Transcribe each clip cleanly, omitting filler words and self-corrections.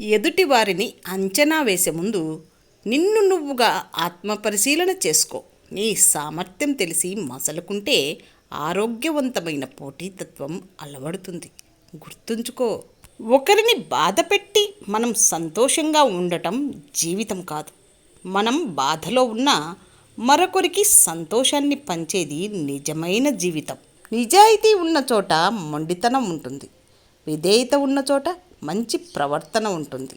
ఎదుటి వారిని అంచనా వేసే ముందు నిన్ను నువ్వుగా ఆత్మపరిశీలన చేసుకో. నీ సామర్థ్యం తెలిసి మసలుకుంటే ఆరోగ్యవంతమైన పోటీతత్వం అలవడుతుంది. గుర్తుంచుకో, ఒకరిని బాధపెట్టి మనం సంతోషంగా ఉండటం జీవితం కాదు. మనం బాధలో ఉన్న మరొకరికి సంతోషాన్ని పంచేది నిజమైన జీవితం. నిజాయితీ ఉన్న చోట మొండితనం ఉంటుంది. విధేయత ఉన్న చోట మంచి ప్రవర్తన ఉంటుంది.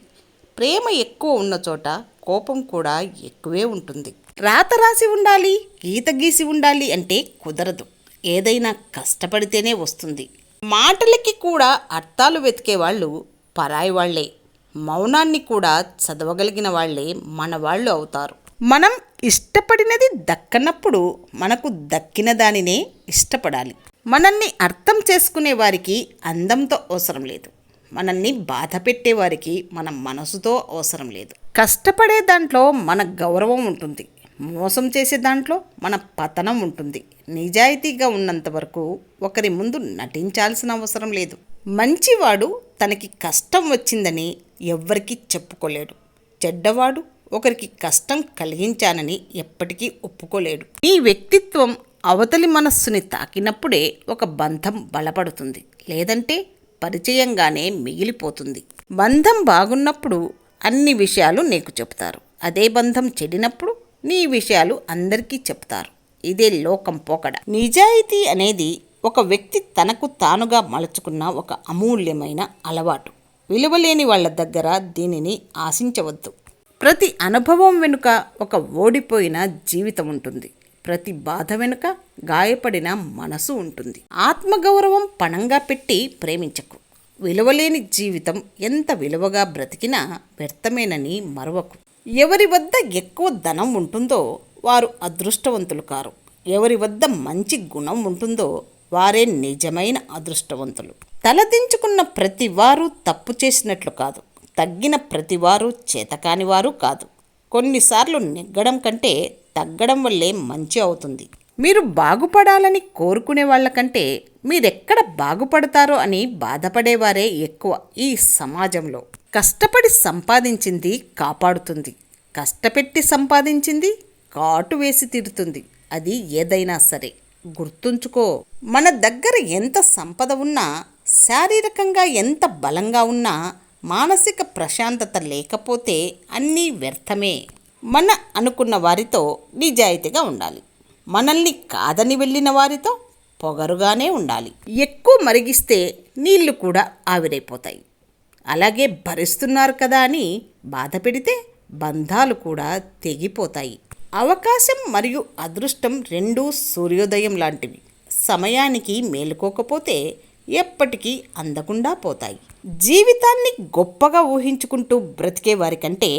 ప్రేమ ఎక్కువ ఉన్న చోట కోపం కూడా ఎక్కువే ఉంటుంది. రాత రాసి ఉండాలి, గీత గీసి ఉండాలి అంటే కుదరదు. ఏదైనా కష్టపడితేనే వస్తుంది. మాటలకి కూడా అర్థాలు వెతికే వాళ్ళు పరాయి వాళ్లే. మౌనాన్ని కూడా చదవగలిగిన వాళ్లే మన వాళ్ళు అవుతారు. మనం ఇష్టపడినది దక్కనప్పుడు మనకు దక్కిన దానినే ఇష్టపడాలి. మనల్ని అర్థం చేసుకునే వారికి అందంతో అవసరం లేదు. మనల్ని బాధ పెట్టేవారికి మన మనసుతో అవసరం లేదు. కష్టపడే దాంట్లో మన గౌరవం ఉంటుంది. మోసం చేసే దాంట్లో మన పతనం ఉంటుంది. నిజాయితీగా ఉన్నంత వరకు ఒకరి ముందు నటించాల్సిన అవసరం లేదు. మంచివాడు తనకి కష్టం వచ్చిందని ఎవ్వరికీ చెప్పుకోలేడు. చెడ్డవాడు ఒకరికి కష్టం కలిగించానని ఎప్పటికీ ఒప్పుకోలేడు. ఈ వ్యక్తిత్వం అవతలి మనస్సుని తాకినప్పుడే ఒక బంధం బలపడుతుంది. లేదంటే పరిచయంగానే మిగిలిపోతుంది. బంధం బాగున్నప్పుడు అన్ని విషయాలు నీకు చెప్తారు. అదే బంధం చెడినప్పుడు నీ విషయాలు అందరికీ చెప్తారు. ఇదే లోకం పోకడ. నిజాయితీ అనేది ఒక వ్యక్తి తనకు తానుగా మలుచుకున్న ఒక అమూల్యమైన అలవాటు. విలువలేని వాళ్ళ దగ్గర దీనిని ఆశించవద్దు. ప్రతి అనుభవం వెనుక ఒక ఓడిపోయిన జీవితం ఉంటుంది. ప్రతి బాధ వెనుక గాయపడిన మనసు ఉంటుంది. ఆత్మగౌరవం పణంగా పెట్టి ప్రేమించకు. విలువలేని జీవితం ఎంత విలువగా బ్రతికినా వ్యర్థమేనని మరవకు. ఎవరి వద్ద ఎక్కువ ధనం ఉంటుందో వారు అదృష్టవంతులు కారు. ఎవరి వద్ద మంచి గుణం ఉంటుందో వారే నిజమైన అదృష్టవంతులు. తలదించుకున్న ప్రతివారు తప్పు చేసినట్లు కాదు. తగ్గిన ప్రతివారు చేతకానివారు కాదు. కొన్నిసార్లు నెగ్గడం కంటే తగ్గడం వల్లే మంచి అవుతుంది. మీరు బాగుపడాలని కోరుకునే వాళ్ళకంటే మీరెక్కడ బాగుపడతారో అని బాధపడేవారే ఎక్కువ ఈ సమాజంలో. కష్టపడి సంపాదించింది కాపాడుతుంది. కష్టపెట్టి సంపాదించింది కాటు వేసి తీరుతుంది. అది ఏదైనా సరే గుర్తుంచుకో. మన దగ్గర ఎంత సంపద ఉన్నా, శారీరకంగా ఎంత బలంగా ఉన్నా, మానసిక ప్రశాంతత లేకపోతే అన్నీ వ్యర్థమే. మన అనుకున్న వారితో నిజాయితీగా ఉండాలి. మనల్ని కాదని వెళ్ళిన వారితో పొగరుగానే ఉండాలి. ఎక్కువ మరిగిస్తే నీళ్లు కూడా ఆవిరైపోతాయి. అలాగే భరిస్తున్నారు కదా అని బాధ పెడితే బంధాలు కూడా తెగిపోతాయి. అవకాశం మరియు అదృష్టం రెండూ సూర్యోదయం లాంటివి. సమయానికి మేలుకోకపోతే ఎప్పటికీ అందకుండా పోతాయి. జీవితాన్ని గొప్పగా ఊహించుకుంటూ బ్రతికే వారికంటే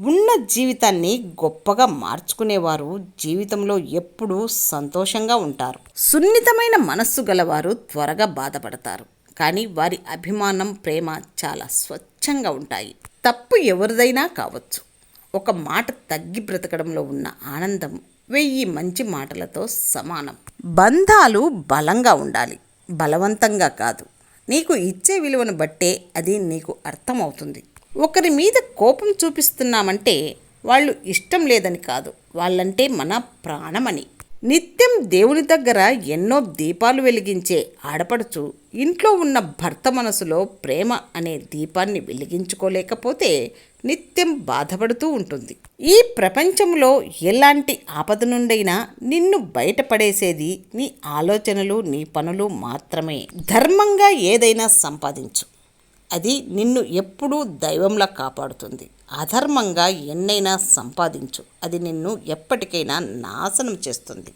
ఉన్న జీవితాన్ని గొప్పగా మార్చుకునేవారు జీవితంలో ఎప్పుడూ సంతోషంగా ఉంటారు. సున్నితమైన మనస్సు గలవారు త్వరగా బాధపడతారు. కానీ వారి అభిమానం, ప్రేమ చాలా స్వచ్ఛంగా ఉంటాయి. తప్పు ఎవరిదైనా కావచ్చు. ఒక మాట తగ్గి బ్రతకడంలో ఉన్న ఆనందం 1000 మంచి మాటలతో సమానం. బంధాలు బలంగా ఉండాలి, బలవంతంగా కాదు. నీకు ఇచ్చే విలువను బట్టే అది నీకు అర్థమవుతుంది. ఒకరి మీద కోపం చూపిస్తున్నామంటే వాళ్ళు ఇష్టం లేదని కాదు, వాళ్ళంటే మన ప్రాణమని. నిత్యం దేవుని దగ్గర ఎన్నో దీపాలు వెలిగించే ఆడపడుచు ఇంట్లో ఉన్న భర్త మనసులో ప్రేమ అనే దీపాన్ని వెలిగించుకోలేకపోతే నిత్యం బాధపడుతూ ఉంటుంది. ఈ ప్రపంచంలో ఎలాంటి ఆపద నుండైనా నిన్ను బయటపడేసేది నీ ఆలోచనలు, నీ పనులు మాత్రమే. ధర్మంగా ఏదైనా సంపాదించు, అది నిన్ను ఎప్పుడూ దైవంలా కాపాడుతుంది. అధర్మంగా ఎన్నైనా సంపాదించు, అది నిన్ను ఎప్పటికైనా నాశనం చేస్తుంది.